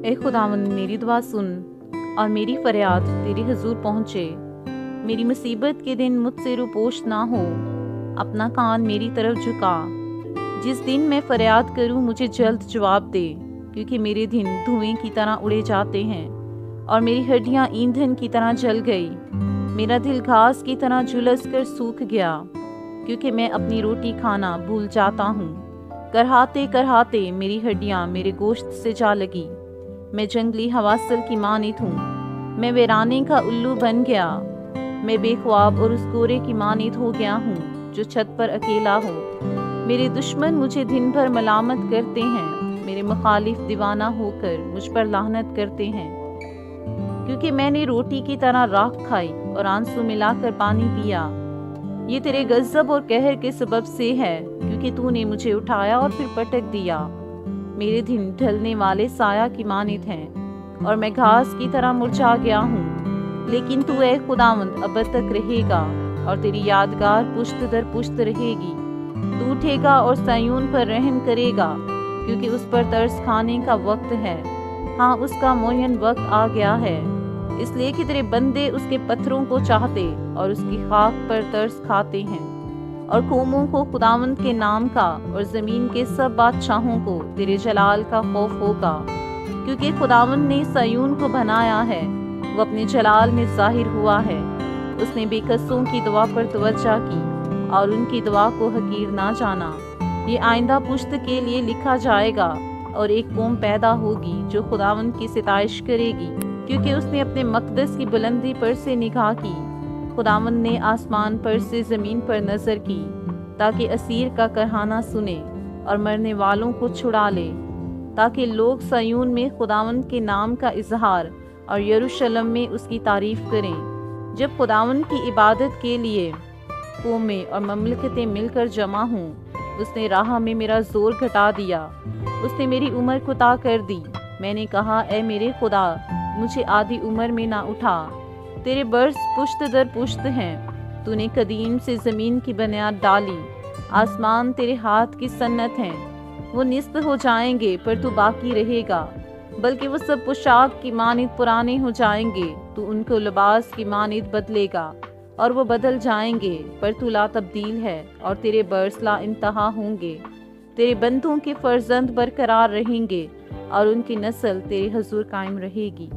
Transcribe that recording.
ए खुदावंद, मेरी दुआ सुन और मेरी फरियाद तेरे हुजूर पहुँचे। मेरी मुसीबत के दिन मुझसे रूपोश ना हो, अपना कान मेरी तरफ झुका। जिस दिन मैं फरियाद करूं मुझे जल्द जवाब दे, क्योंकि मेरे दिन धुएं की तरह उड़े जाते हैं और मेरी हड्डियां ईंधन की तरह जल गई। मेरा दिल घास की तरह झुलस कर सूख गया, क्योंकि मैं अपनी रोटी खाना भूल जाता हूँ। करहाते करहाते मेरी हड्डियां मेरे गोश्त से जा लगी। मैं जंगली हवासल की मानित हूँ, मैं वीराने का उल्लू बन गया। मैं बेख्वाब और उस गोरे की मानित हो गया हूँ जो छत पर अकेला हो। मेरे दुश्मन मुझे दिन भर मलामत करते हैं, मेरे मुखालिफ दीवाना होकर मुझ पर लाहनत करते हैं, क्योंकि मैंने रोटी की तरह राख खाई और आंसू मिलाकर पानी पिया। ये तेरे गज़ब और कहर के सबब से है, क्योंकि तूने मुझे उठाया और फिर पटक दिया। मेरे दिन ढलने वाले साया की मानित हैं और मैं घास की तरह मुरझा गया हूँ। लेकिन तू ए खुदावंद अब तक रहेगा और तेरी यादगार पुश्त दर पुश्त रहेगी। तू उठेगा और सयून पर रहम करेगा, क्योंकि उस पर तरस खाने का वक्त है। हाँ, उसका मोयन वक्त आ गया है, इसलिए कि तेरे बंदे उसके पत्थरों को चाहते और उसकी खाक पर तरस खाते हैं। और कौमों को खुदावंद के नाम का और ज़मीन के सब बादशाहों को तेरे जलाल का खौफ होगा, क्योंकि खुदावंद ने सयून को बनाया है, वो अपने जलाल में जाहिर हुआ है। उसने बेकसों की दुआ पर तवज्जो की और उनकी दुआ को हकीर ना जाना। ये आइंदा पुश्त के लिए लिखा जाएगा और एक कौम पैदा होगी जो खुदावंद की सिताइश करेगी, क्योंकि उसने अपने मकदस की बुलंदी पर से निगाह की। खुदावंद ने आसमान पर से ज़मीन पर नज़र की, ताकि असीर का करहाना सुने और मरने वालों को छुड़ा ले, ताकि लोग सयून में खुदावंद के नाम का इजहार और यरूशलेम में उसकी तारीफ करें। जब खुदावंद की इबादत के लिए कौमें और ममलकतें मिलकर जमा हों, उसने राह में मेरा जोर घटा दिया, उसने मेरी उम्र कुता कर दी। मैंने कहा, ए मेरे खुदा, मुझे आधी उम्र में ना उठा। तेरे बरस पुश्त दर पुश्त हैं, तूने कदीम से ज़मीन की बुनियाद डाली। आसमान तेरे हाथ की सन्नत हैं, वो निस्त हो जाएंगे पर तू बाकी रहेगा, बल्कि वो सब पोशाक की मानित पुराने हो जाएंगे। तू उनको लिबास की मानित बदलेगा और वो बदल जाएंगे, पर तू ला तब्दील है और तेरे बरस ला इंतहा होंगे। तेरे बंदों के फर्जंद बरकरार रहेंगे और उनकी नस्ल तेरे हुजूर कायम रहेगी।